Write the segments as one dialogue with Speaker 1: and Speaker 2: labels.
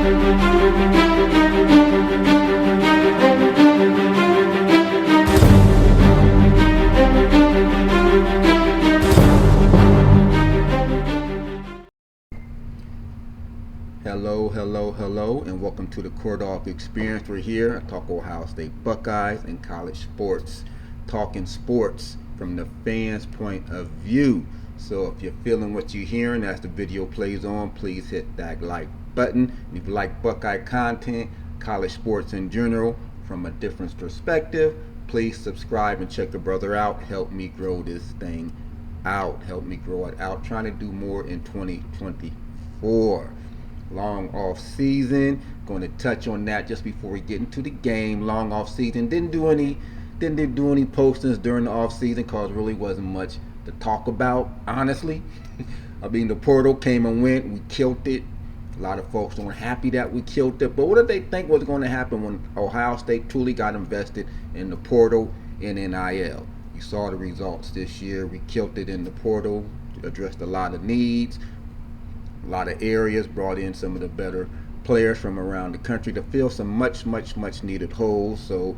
Speaker 1: Hello, and welcome to the Court Off Experience. We're here at Talk Ohio State Buckeyes and college sports, talking sports from the fans' point of view. So if you're feeling what you're hearing as the video plays on, please hit that like button. And if you like Buckeye content, college sports in general, from a different perspective, please subscribe and check a brother out. Help me grow this thing out. Help me grow it out. Trying to do more in 2024. Long off season, going to touch on that just before we get into the game. Long off season, didn't do any postings during the off season because really wasn't much to talk about, honestly. I mean, the portal came and went, we killed it. A lot of folks weren't happy that we killed it, but what did they think was going to happen when Ohio State truly got invested in the portal and NIL? You saw the results this year. We killed it in the portal, addressed a lot of needs, a lot of areas, brought in some of the better players from around the country to fill some much needed holes. So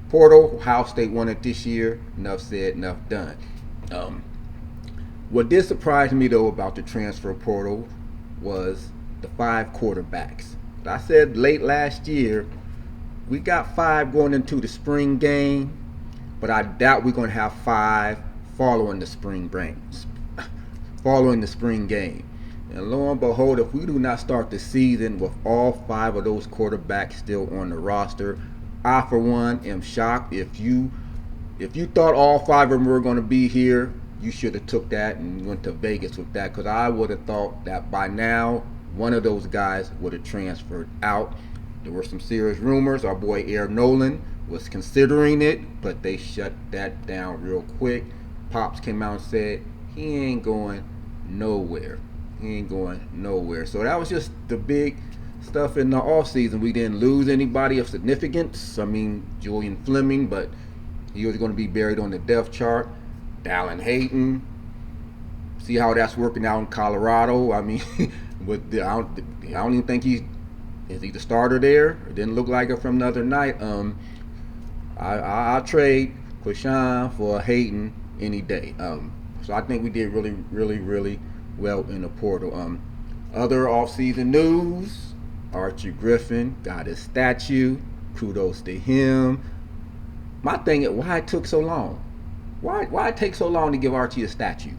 Speaker 1: portal, Ohio State won it this year. Enough said, enough done. What did surprise me though about the transfer portal was the 5 quarterbacks. I said late last year we got 5 going into the spring game, but I doubt we're going to have 5 following the spring game. And lo and behold, if we do not start the season with all 5 of those quarterbacks still on the roster, I for one am shocked. If you thought all 5 of them were going to be here, you should have took that and went to Vegas with that, because I would have thought that by now one of those guys would have transferred out. There were some serious rumors. Our boy Air Nolan was considering it, but they shut that down real quick. Pops came out and said he ain't going nowhere. So that was just the big stuff in the offseason. We didn't lose anybody of significance. I mean, Julian Fleming, but he was going to be buried on the depth chart. Dallin Hayden. See how that's working out in Colorado. I mean, I don't even think is he the starter there? It didn't look like it from the other night. I'll trade Quashan for Hayden any day. So I think we did really well in the portal. Other off-season news: Archie Griffin got his statue. Kudos to him. My thing is, why it took so long? Why it take so long to give Archie a statue?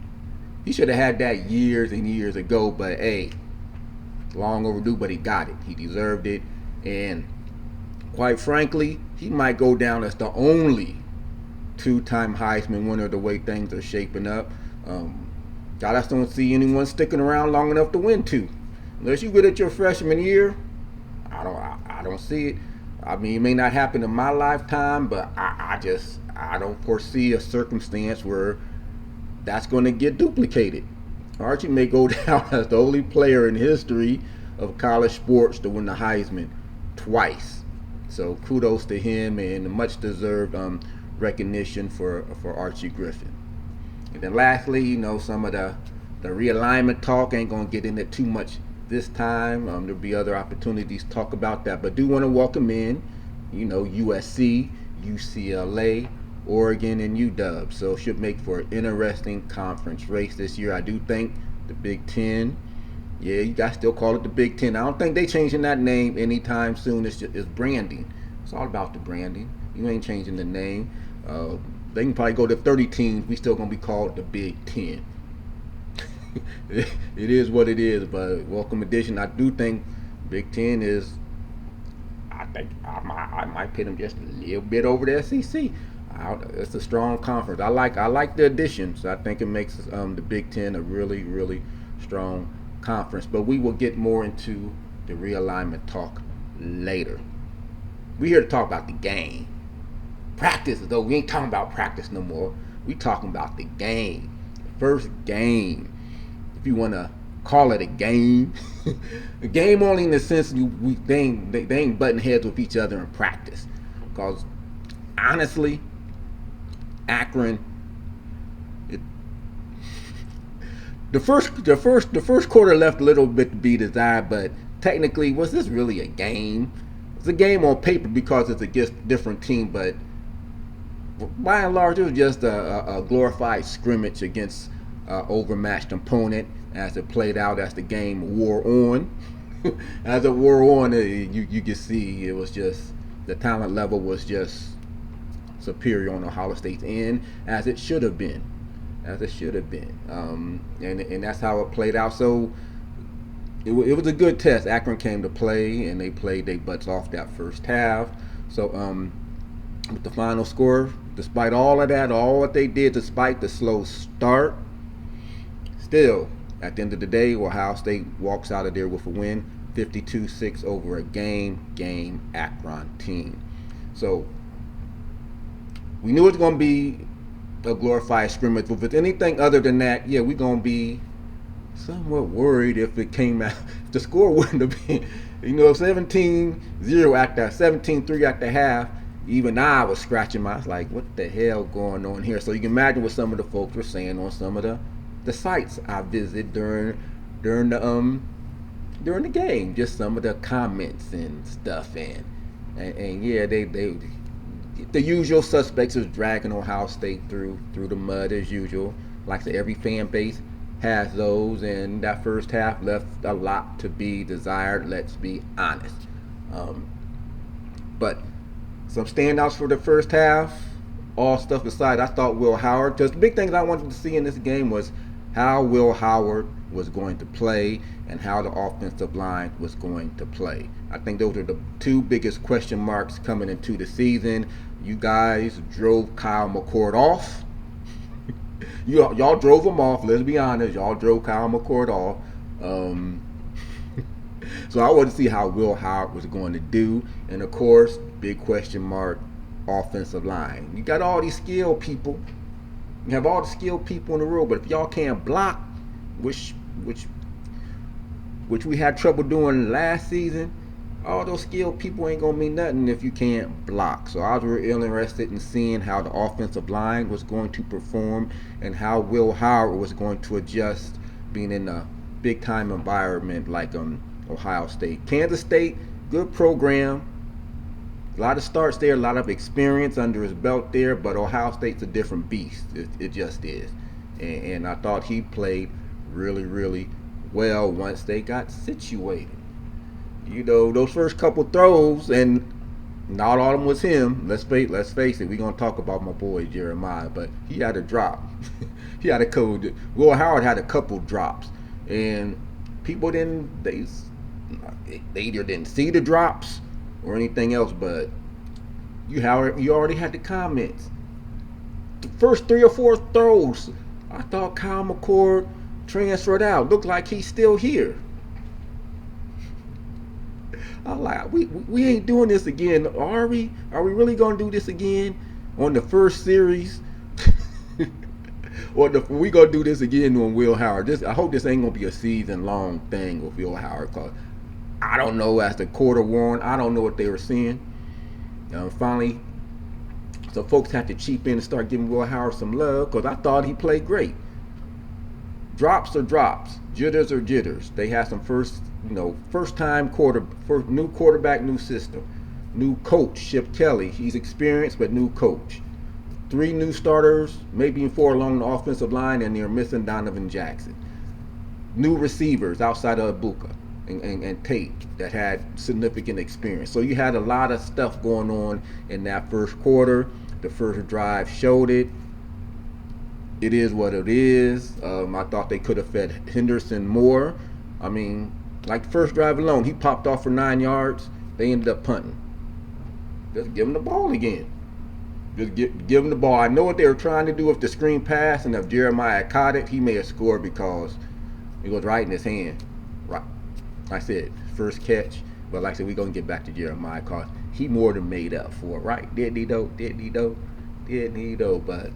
Speaker 1: He should have had that years and years ago, but hey, long overdue, but he got it. He deserved it, and quite frankly, he might go down as the only 2-time Heisman winner the way things are shaping up. I just don't see anyone sticking around long enough to win 2. Unless you get it your freshman year, I don't see it. I mean, it may not happen in my lifetime, but I don't foresee a circumstance where that's going to get duplicated. Archie may go down as the only player in history of college sports to win the Heisman twice. So kudos to him, and much deserved recognition for Archie Griffin. And then lastly, some of the realignment talk, ain't going to get into too much this time. There'll be other opportunities to talk about that, but do want to welcome in, USC, UCLA, Oregon, and UW. So it should make for an interesting conference race this year. I do think the Big Ten, yeah, you guys still call it the Big Ten. I don't think they changing that name anytime soon. It's branding. It's all about the branding. You ain't changing the name. They can probably go to 30 teams. We still gonna be called the Big Ten. It is what it is. But welcome addition. I do think Big Ten is. I think I might pit them just a little bit over the SEC. It's a strong conference. I like the additions. I think it makes the Big Ten a really strong conference. But we will get more into the realignment talk later. We're here to talk about the game. Practice, though, we ain't talking about practice no more. We talking about the game. The first game, if you want to call it a game. A game only in the sense they ain't butting heads with each other in practice. Because honestly, Akron, the first quarter left a little bit to be desired, but technically, was this really a game? It's a game on paper because it's against different team, but by and large, it was just a glorified scrimmage against overmatched opponent as it played out as the game wore on. As it wore on, you could see it was just the talent level was just superior on Ohio State's end, as it should have been, and that's how it played out. So it was a good test. Akron came to play, and they played their butts off that first half. So with the final score, despite all of that, all what they did, despite the slow start, still at the end of the day, Ohio State walks out of there with a win, 52-6 over a game Akron team. So we knew it was going to be a glorified scrimmage. But if it's anything other than that, yeah, we're going to be somewhat worried if it came out. If the score wouldn't have been, 17-0 after 17-3 after half. Even I was scratching my, I was like, what the hell going on here? So you can imagine what some of the folks were saying on some of the sites I visited during the game. Just some of the comments and stuff, and yeah, they the usual suspects is dragging Ohio State through the mud as usual. Like I said, every fan base has those, and that first half left a lot to be desired. Let's be honest. But some standouts for the first half, all stuff aside, I thought Will Howard, just the big things I wanted to see in this game was how Will Howard was going to play and how the offensive line was going to play. I think those are the two biggest question marks coming into the season. You guys drove Kyle McCord off. Y'all drove him off, let's be honest. Y'all drove Kyle McCord off. So I wanted to see how Will Howard was going to do. And of course, big question mark, offensive line. You got all these skilled people. You have all the skilled people in the world, but if y'all can't block, which we had trouble doing last season, all those skilled people ain't gonna mean nothing if you can't block. So I was really interested in seeing how the offensive line was going to perform and how Will Howard was going to adjust being in a big time environment like Ohio State. Kansas State, good program. A lot of starts there, a lot of experience under his belt there, but Ohio State's a different beast. It just is. And I thought he played really, really well once they got situated. Those first couple throws, and not all of them was him. Let's face it. We're going to talk about my boy Jeremiah, but he had a drop. He had a couple. Will Howard had a couple drops, and people they either didn't see the drops or anything else, but you already had the comments. The first 3 or 4 throws, I thought Kyle McCord transferred out. Looked like he's still here. I'm like, we ain't doing this again, are we? Are we really gonna do this again on the first series? Or we gonna do this again on Will Howard? I hope this ain't gonna be a season-long thing with Will Howard, cause I don't know. As the quarter wore on, I don't know what they were seeing. Finally, so folks had to cheap in and start giving Will Howard some love, because I thought he played great. Drops are drops, jitters are jitters. They had some first-time new quarterback, new system, new coach, Chip Kelly. He's experienced, but new coach. 3 new starters, maybe 4 along the offensive line, and they're missing Donovan Jackson. New receivers outside of Ibuka and Tate that had significant experience. So you had a lot of stuff going on in that first quarter. The first drive showed it. It is what it is. I thought they could have fed Henderson more. I mean, like the first drive alone, he popped off for 9 yards. They ended up punting. Just give him the ball again. Just give him the ball. I know what they were trying to do with the screen pass, and if Jeremiah caught it, he may have scored because it was right in his hand. Right. I said, first catch. But like I said, we're going to get back to Jeremiah because he more than made up for it, right? Didn't he, though? But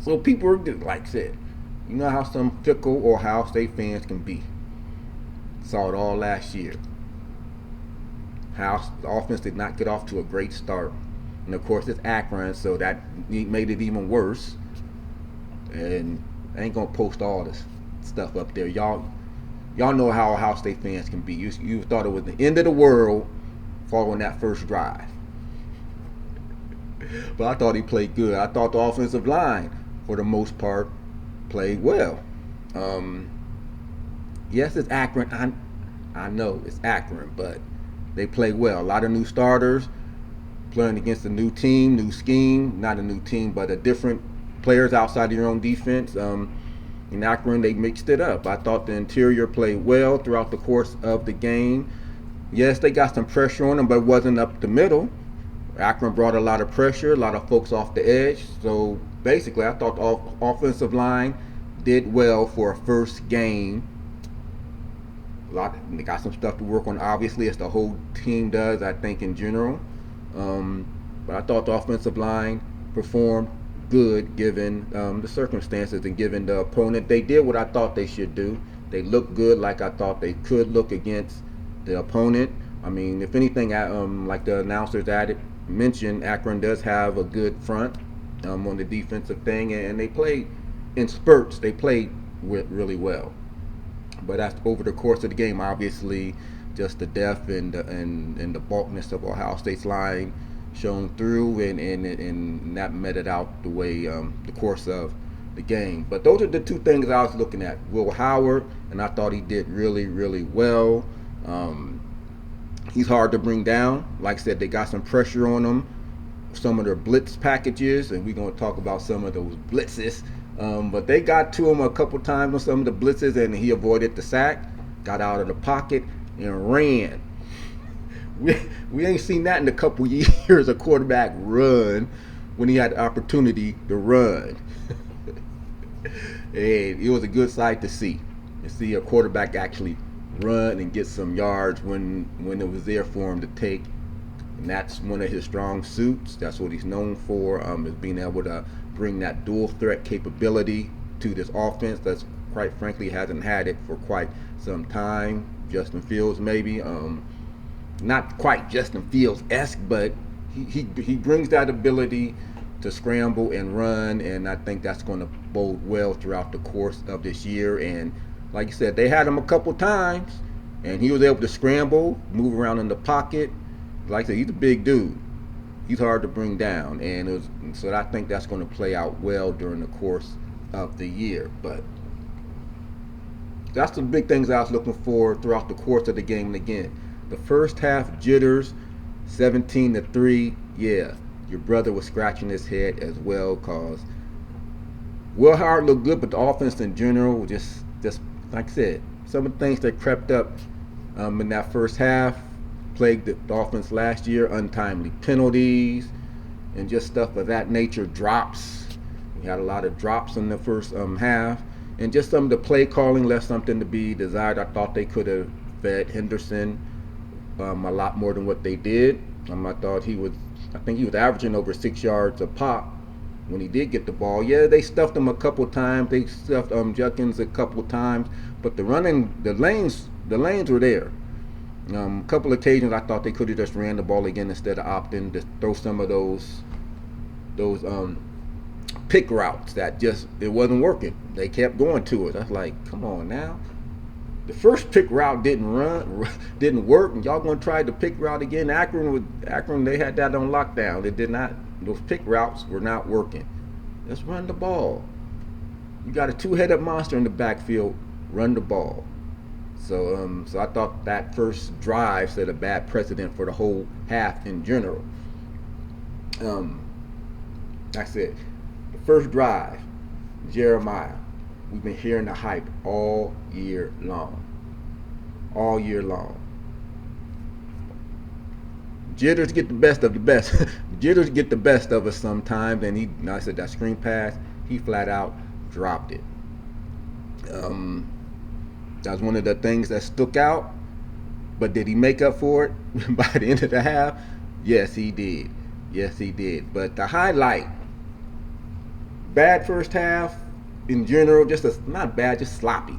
Speaker 1: so people were just, like I said, you know how some fickle Ohio State fans can be. Saw it all last year. How the offense did not get off to a great start. And of course, it's Akron, so that made it even worse. And I ain't going to post all this stuff up there. Y'all Y'all know how Ohio State fans can be. You thought it was the end of the world following that first drive. But I thought he played good. I thought the offensive line, for the most part, played well. Um, yes, it's Akron. I know it's Akron, but they played well. A lot of new starters playing against a new team, new scheme. Not a new team, but a different players outside of your own defense. In Akron, they mixed it up. I thought the interior played well throughout the course of the game. Yes, they got some pressure on them, but it wasn't up the middle. Akron brought a lot of pressure, a lot of folks off the edge. So basically, I thought the offensive line did well for a first game. They got some stuff to work on, obviously, as the whole team does, I think, in general. But I thought the offensive line performed good given the circumstances and given the opponent. They did what I thought they should do. They looked good like I thought they could look against the opponent. I mean, if anything, like the announcers mentioned, Akron does have a good front on the defensive thing, and they played in spurts. They played really well. But that's over the course of the game. Obviously, just the depth and the bulkiness of Ohio State's line shone through, and that meted out the way the course of the game. But those are the two things I was looking at. Will Howard, and I thought he did really well. He's hard to bring down. Like I said, they got some pressure on him. Some of their blitz packages, and we're going to talk about some of those blitzes. But they got to him a couple times on some of the blitzes, and he avoided the sack, got out of the pocket, and ran. We ain't seen that in a couple years, a quarterback run when he had the opportunity to run. And it was a good sight to see a quarterback actually run and get some yards when it was there for him to take. And that's one of his strong suits. That's what he's known for, is being able to bring that dual threat capability to this offense that's quite frankly hasn't had it for quite some time. Justin Fields maybe. Not quite Justin Fields-esque, but he brings that ability to scramble and run, and I think that's going to bode well throughout the course of this year. And like you said, they had him a couple times, and he was able to scramble, move around in the pocket. Like I said, he's a big dude. He's hard to bring down, and so I think that's going to play out well during the course of the year. But that's the big things I was looking for throughout the course of the game. And again, the first half jitters, 17-3. Yeah, your brother was scratching his head as well, cause Will Howard looked good, but the offense in general just like I said, some of the things that crept up in that first half plagued the offense last year. Untimely penalties and just stuff of that nature. Drops. We had a lot of drops in the first half, and just some of the play calling left something to be desired. I thought they could have fed Henderson a lot more than what they did. I think he was averaging over 6 yards a pop when he did get the ball. Yeah, they stuffed him a couple times. They stuffed Judkins a couple times, but the lanes were there. A couple occasions I thought they could have just ran the ball again instead of opting to throw some of those pick routes that it wasn't working. They kept going to it. I was like, come on now. The first pick route didn't work, and y'all gonna try the pick route again. Akron, they had that on lockdown. It did not. Those pick routes were not working. Let's run the ball. You got a two-headed monster in the backfield. Run the ball. So I thought that first drive set a bad precedent for the whole half in general. Like I said, the first drive, Jeremiah. We've been hearing the hype all year long. All year long. Jitters get the best of the best. Jitters get the best of us sometimes, and I said that screen pass, he flat out dropped it. That was one of the things that stuck out. But did he make up for it by the end of the half? Yes, he did. Yes, he did. But the highlight, bad first half in general, not bad, just sloppy.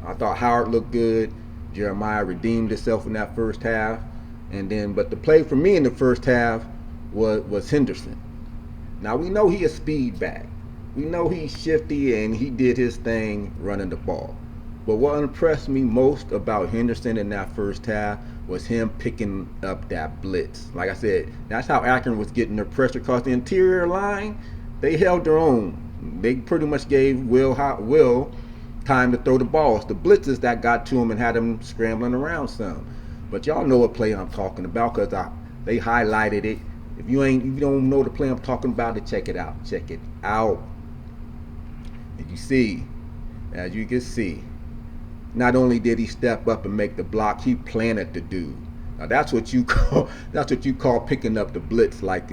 Speaker 1: I thought Howard looked good. Jeremiah redeemed himself in that first half. But the play for me in the first half was Henderson. Now we know he a speed back. We know he's shifty and he did his thing running the ball. But what impressed me most about Henderson in that first half was him picking up that blitz. Like I said, that's how Akron was getting their pressure because the interior line, they held their own. They pretty much gave Will time to throw the balls. The blitzes that got to him and had him scrambling around some. But y'all know what play I'm talking about because they highlighted it. If you don't know the play I'm talking about, then check it out. Check it out. And you see, as you can see, not only did he step up and make the block, he planted the dude. Now that's what you call picking up the blitz, like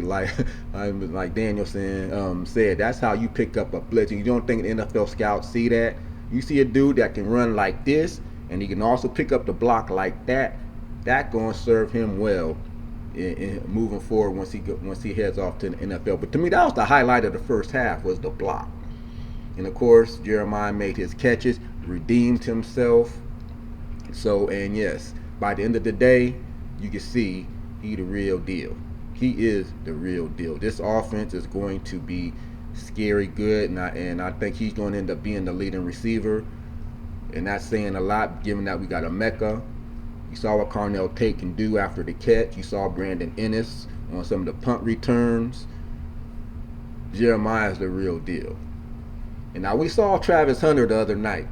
Speaker 1: Danielson said. That's how you pick up a blitz. And you don't think an NFL scouts see that? You see a dude that can run like this, and he can also pick up the block like that. That gonna serve him well in moving forward once he heads off to the NFL. But to me, that was the highlight of the first half, was the block. And of course, Jeremiah made his catches, redeemed himself. So, and yes, by the end of the day, you can see he the real deal. He is the real deal. This offense is going to be scary good, and I think he's going to end up being the leading receiver. And that's saying a lot, given that we got a Mecca. You saw what Carnell Tate can do after the catch. You saw Brandon Ennis on some of the punt returns. Jeremiah's the real deal. And now we saw Travis Hunter the other night,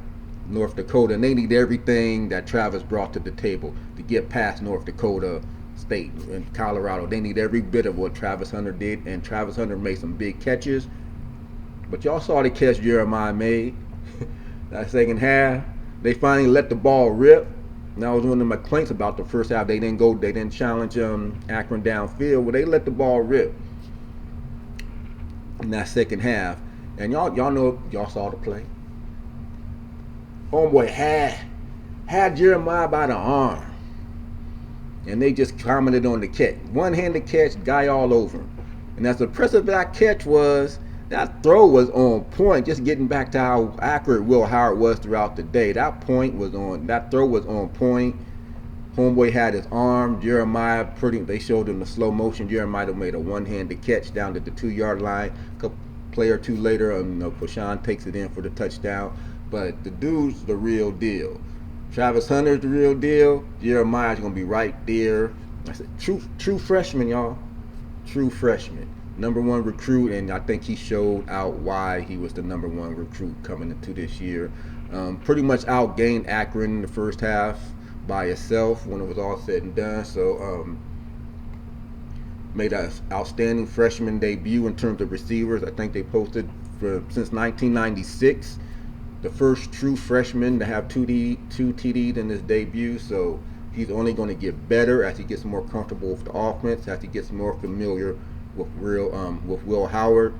Speaker 1: North Dakota, and they need everything that Travis brought to the table to get past North Dakota State and Colorado. They need every bit of what Travis Hunter did, and Travis Hunter made some big catches. But y'all saw the catch Jeremiah made. That second half, they finally let the ball rip. And that was one of my complaints about the first half. They didn't challenge Akron downfield. Well, they let the ball rip in that second half. And y'all know, y'all saw the play. Homeboy had Jeremiah by the arm, and they just commented on the catch. One-handed catch, guy all over him. And as impressive that catch was, that throw was on point. Just getting back to how accurate Will Howard was throughout the day. That throw was on point. Homeboy had his arm. Jeremiah, they showed him the slow motion. Jeremiah made a one-handed catch down to the 2-yard line. A play or two later, Pashan takes it in for the touchdown. But the dude's the real deal. Travis Hunter's the real deal. Jeremiah's gonna be right there. I said, true freshman, y'all. True freshman. Number 1 recruit, and I think he showed out why he was the number 1 recruit coming into this year. Pretty much outgained Akron in the first half by itself when it was all said and done. So made an outstanding freshman debut in terms of receivers. I think they posted since 1996, the first true freshman to have two TDs in his debut. So he's only going to get better as he gets more comfortable with the offense, as he gets more familiar with Will Howard.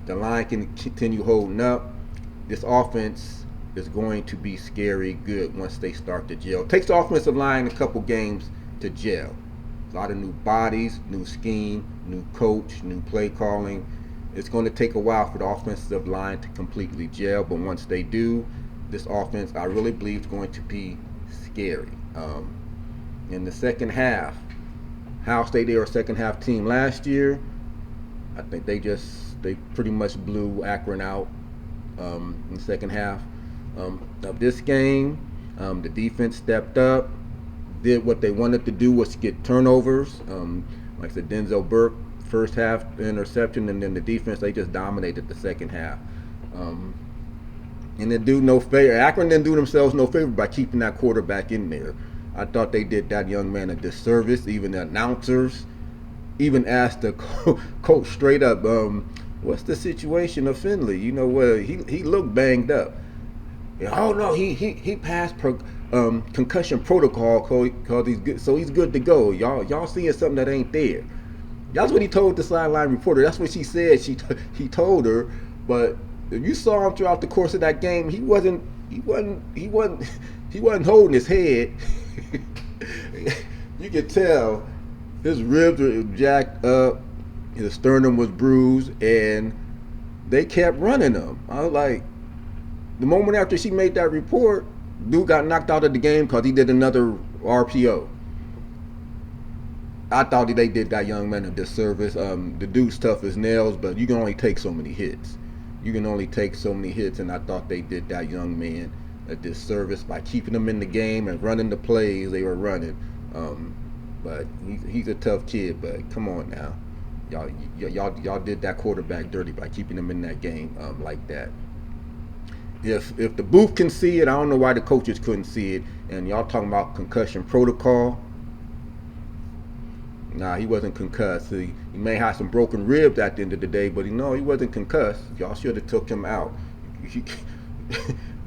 Speaker 1: The line can continue holding up. This offense is going to be scary good once they start to gel. It takes the offensive line a couple games to gel. A lot of new bodies, new scheme, new coach, new play calling. It's going to take a while for the offensive line to completely gel, but once they do, this offense, I really believe, is going to be scary. In the second half, Ohio State, they were a second half team last year. I think they pretty much blew Akron out in the second half of this game. The defense stepped up, did what they wanted to do, was get turnovers. Like I said, Denzel Burke, first half interception, and then the defense, they just dominated the second half. And they do no favor. Akron didn't do themselves no favor by keeping that quarterback in there. I thought they did that young man a disservice. Even the announcers even asked the coach straight up, what's the situation of Finley? You know what? He looked banged up. Oh no, he passed concussion protocol because he's good, so he's good to go. Y'all seeing something that ain't there. That's what he told the sideline reporter. That's what she said. He told her. But if you saw him throughout the course of that game, he wasn't holding his head. You could tell his ribs were jacked up, his sternum was bruised, and they kept running him. I was like, the moment after she made that report, dude got knocked out of the game because he did another RPO. I thought they did that young man a disservice. The dude's tough as nails, but you can only take so many hits. And I thought they did that young man a disservice by keeping them in the game and running the plays they were running. But he's a tough kid. But come on now, y'all did that quarterback dirty by keeping him in that game like that. If the booth can see it, I don't know why the coaches couldn't see it. And y'all talking about concussion protocol. Nah, he wasn't concussed. He may have some broken ribs at the end of the day, but he wasn't concussed. Y'all should have took him out.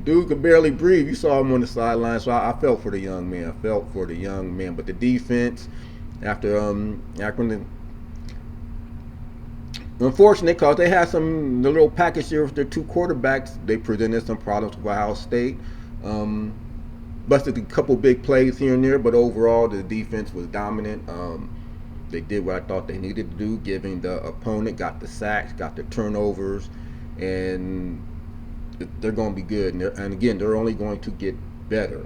Speaker 1: Dude could barely breathe. You saw him on the sideline, so I felt for the young man. But the defense, after Akron, unfortunate because they had the little package here with their two quarterbacks. They presented some problems with Ohio State. Busted a couple big plays here and there, but overall the defense was dominant. They did what I thought they needed to do, giving the opponent, got the sacks, got the turnovers, and they're going to be good. And again, they're only going to get better.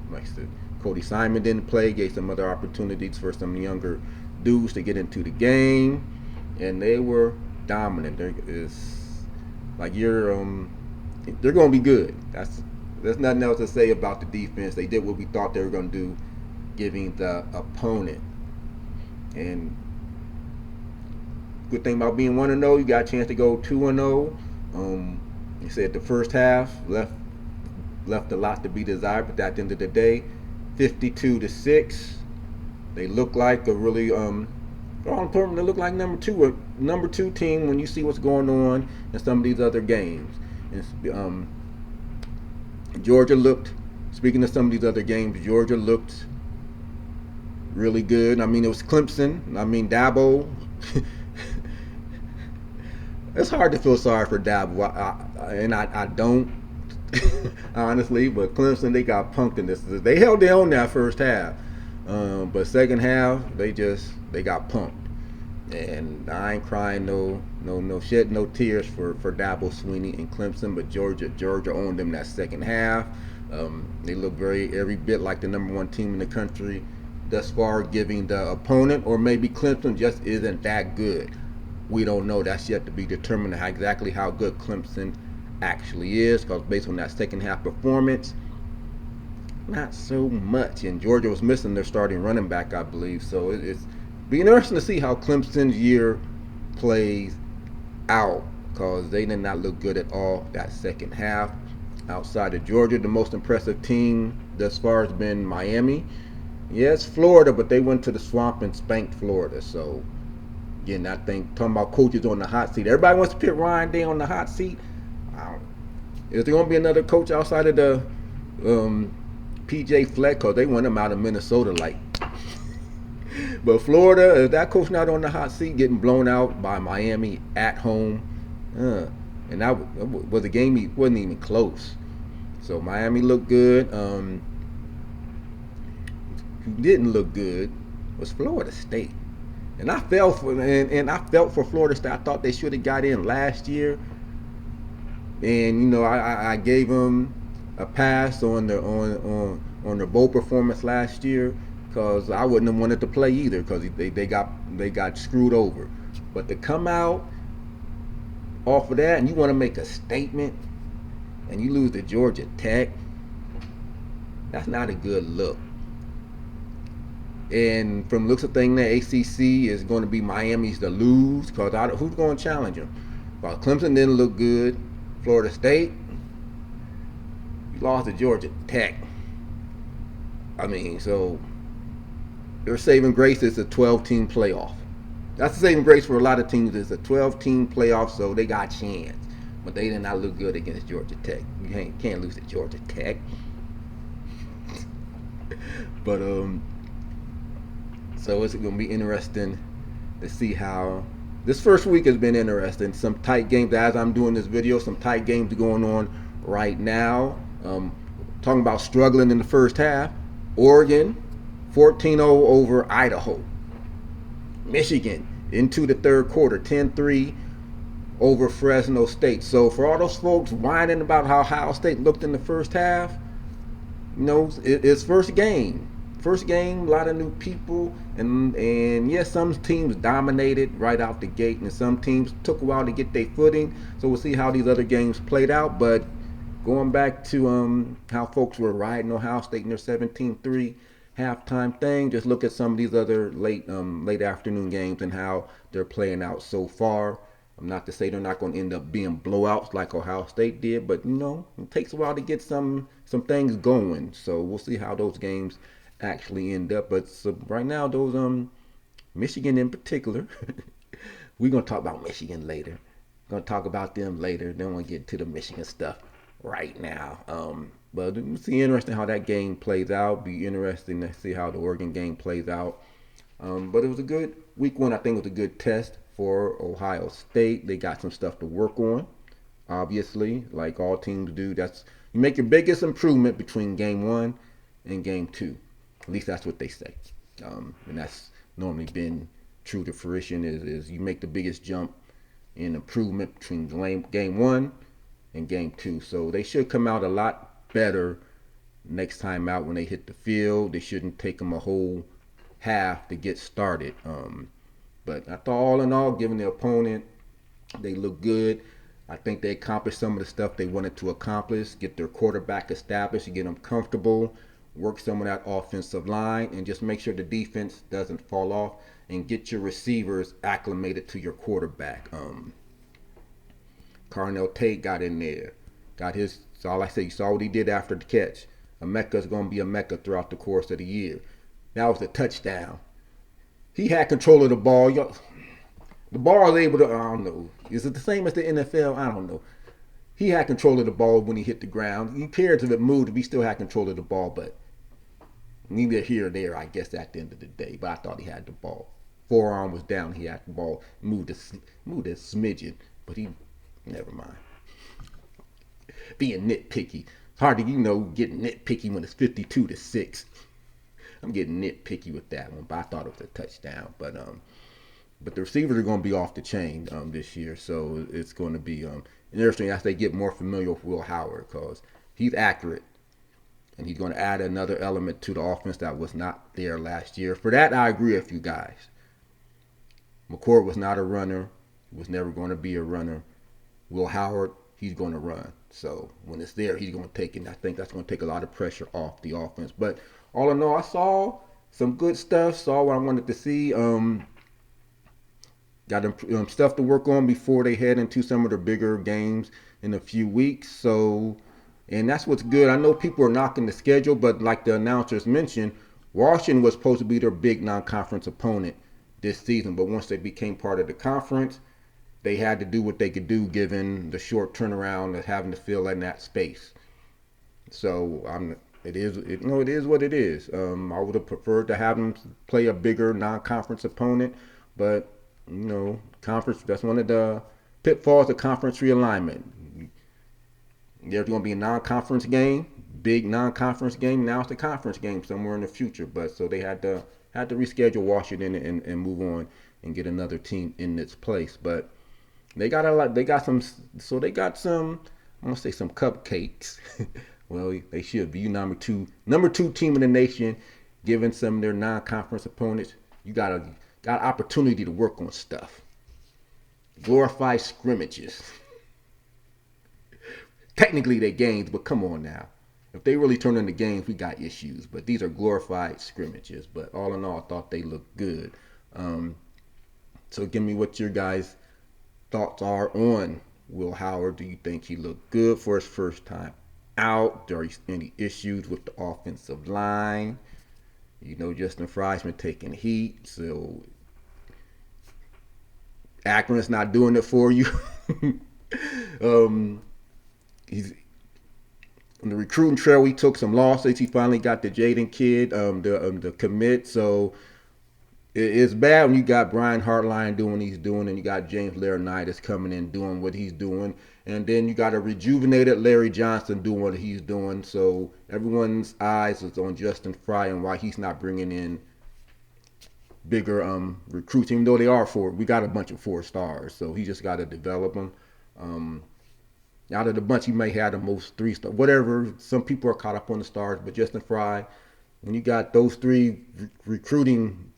Speaker 1: Like I said, Cody Simon didn't play, gave some other opportunities for some younger dudes to get into the game, and they were dominant. They're going to be good. There's nothing else to say about the defense. They did what we thought they were going to do, giving the opponent. And good thing about being 1-0, you got a chance to go 2-0. You said the first half left a lot to be desired, but at the end of the day, 52-6. They look like a really they look like number two team when you see what's going on in some of these other games. And, Georgia looked. Speaking of some of these other games, Georgia looked really good. I mean, it was Clemson. I mean, Dabo. It's hard to feel sorry for Dabo, I don't, honestly. But Clemson, they got punked in this. They held their own that first half, but second half they got punked. And I ain't crying shedding no tears for Dabo Swinney and Clemson, but Georgia owned them that second half. They look every bit like the number one team in the country thus far, giving the opponent, or maybe Clemson just isn't that good. We don't know. That's yet to be determined exactly how good Clemson actually is, because based on that second half performance, not so much. And Georgia was missing their starting running back, I believe. So it's be interesting to see how Clemson's year plays out, because they did not look good at all that second half. Outside of Georgia, the most impressive team thus far has been Miami. Yes, Florida, but they went to the swamp and spanked Florida. So again, I think talking about coaches on the hot seat, everybody wants to put Ryan Day on the hot seat. Is there going to be another coach outside of the PJ Fleck? Because they want him out of Minnesota, like. But Florida, is that coach not on the hot seat, getting blown out by Miami at home? And that was a game he wasn't even close. So Miami looked good. Who didn't look good was Florida State. And I felt for Florida State. I thought they should have got in last year. And I gave them a pass on their bowl performance last year, because I wouldn't have wanted to play either, because they got screwed over. But to come out off of that and you want to make a statement and you lose to Georgia Tech, that's not a good look. And from looks of things, the ACC is going to be Miami's to lose, because who's going to challenge them? Well, Clemson didn't look good. Florida State, you lost to Georgia Tech. I mean, so their saving grace is a 12-team playoff. That's the saving grace for a lot of teams. It's a 12-team playoff, so they got a chance. But they did not look good against Georgia Tech. You can't lose to Georgia Tech. But so it's going to be interesting to see how this first week has been interesting. Some tight games as I'm doing this video. Some tight games going on right now. Talking about struggling in the first half. Oregon 14-0 over Idaho. Michigan into the third quarter 10-3 over Fresno State. So for all those folks whining about how Ohio State looked in the first half, it's first game. First game, a lot of new people, and yes, some teams dominated right out the gate, and some teams took a while to get their footing. So we'll see how these other games played out. But Going back to how folks were riding Ohio State in their 17-3 halftime thing, just look at some of these other late afternoon games and how they're playing out so far. I'm not to say they're not going to end up being blowouts like Ohio State did, but it takes a while to get some things going. So we'll see how those games actually end up. But so right now, those Michigan in particular, we're gonna talk about Michigan later. Gonna talk about them later. Don't want to get to the Michigan stuff right now. But it's interesting how that game plays out. Be interesting to see how the Oregon game plays out. But it was a good week one. I think it was a good test for Ohio State. They got some stuff to work on. Obviously, like all teams do. That's you make your biggest improvement between game one and game two. At least that's what they say. And that's normally been true to fruition. Is you make the biggest jump in improvement between game one and game two. So they should come out a lot better next time out when they hit the field. They shouldn't take them a whole half to get started. But I thought all in all, given the opponent, they look good. I think they accomplished some of the stuff they wanted to accomplish, get their quarterback established, get them comfortable, work some of that offensive line, and just make sure the defense doesn't fall off, and get your receivers acclimated to your quarterback. Carnell Tate got in there, got his. So all I say, you saw what he did after the catch. A Mecca's going to be a Mecca throughout the course of the year. That was a touchdown. He had control of the ball. The ball was able to, I don't know. Is it the same as the NFL? I don't know. He had control of the ball when he hit the ground. He cared if it moved, if he still had control of the ball, but neither here or there, I guess, at the end of the day. But I thought he had the ball. Forearm was down. He had the ball. Moved a smidgen, but he, never mind. Being nitpicky. It's hard to, get nitpicky when it's 52-6. I'm getting nitpicky with that one, but I thought it was a touchdown. But the receivers are going to be off the chain this year, so it's going to be interesting as they get more familiar with Will Howard because he's accurate, and he's going to add another element to the offense that was not there last year. For that, I agree with you guys. McCord was not a runner. He was never going to be a runner. Will Howard, he's going to run. So when it's there, he's going to take it. And I think that's going to take a lot of pressure off the offense. But all in all, I saw some good stuff. Saw what I wanted to see. Got stuff to work on before they head into some of the bigger games in a few weeks. So, and that's what's good. I know people are knocking the schedule, but like the announcers mentioned, Washington was supposed to be their big non-conference opponent this season. But once they became part of the conference, they had to do what they could do given the short turnaround of having to fill in that space. So it is what it is. I would have preferred to have them play a bigger non-conference opponent, but conference, that's one of the pitfalls of conference realignment. There's going to be a non-conference game, big non-conference game. Now it's a conference game somewhere in the future. But so they had to reschedule Washington and move on and get another team in its place. But they got a lot. They got some. So they got some. I'm gonna say some cupcakes. Well, they should be number two team in the nation, given some of their non-conference opponents. You got opportunity to work on stuff. Glorified scrimmages. Technically they're games, but come on now. If they really turn into games, we got issues. But these are glorified scrimmages. But all in all, I thought they looked good. So give me what your guys' thoughts are on Will Howard. Do you think he looked good for his first time out? Are there any issues with the offensive line? Justin Fry's been taking heat, so Akron's not doing it for you. He's on the recruiting trail. He took some losses. He finally got the Jaden kid, the commit. So it's bad when you got Brian Hartline doing what he's doing, and you got James Laurinaitis coming in doing what he's doing, and then you got a rejuvenated Larry Johnson doing what he's doing. So everyone's eyes is on Justin Fry and why he's not bringing in bigger recruits, even though they are we got a bunch of 4 stars. So he just got to develop them. Out of the bunch, he may have the most 3 stars, whatever. Some people are caught up on the stars, but Justin Fry, when you got those 3 recruiting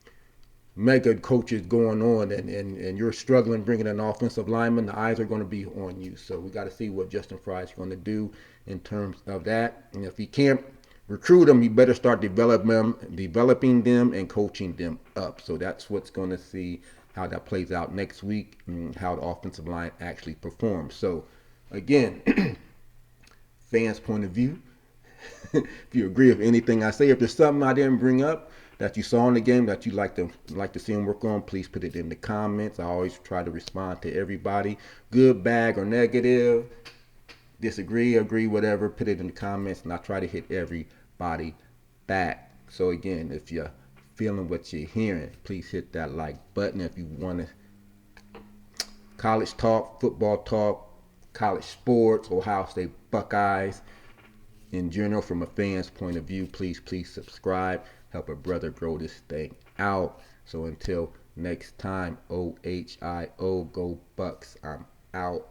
Speaker 1: mega coaches going on, and you're struggling bringing an offensive lineman, the eyes are going to be on you. So we got to see what Justin Fry is going to do in terms of that. And if he can't recruit them, you better start developing them and coaching them up. So that's what's going to see how that plays out next week and how the offensive line actually performs. So again, fans' point of view, if you agree with anything I say, if there's something I didn't bring up that you saw in the game that you like to see him work on, please put it in the comments. I always try to respond to everybody, good, bad, or negative. Disagree, agree, whatever. Put it in the comments, and I try to hit everybody back. So again, if you're feeling what you're hearing, please hit that like button. If you want to college talk, football talk, college sports, Ohio State Buckeyes in general from a fan's point of view, please subscribe. Help a brother grow this thing out. So until next time, OHIO, go Bucks. I'm out.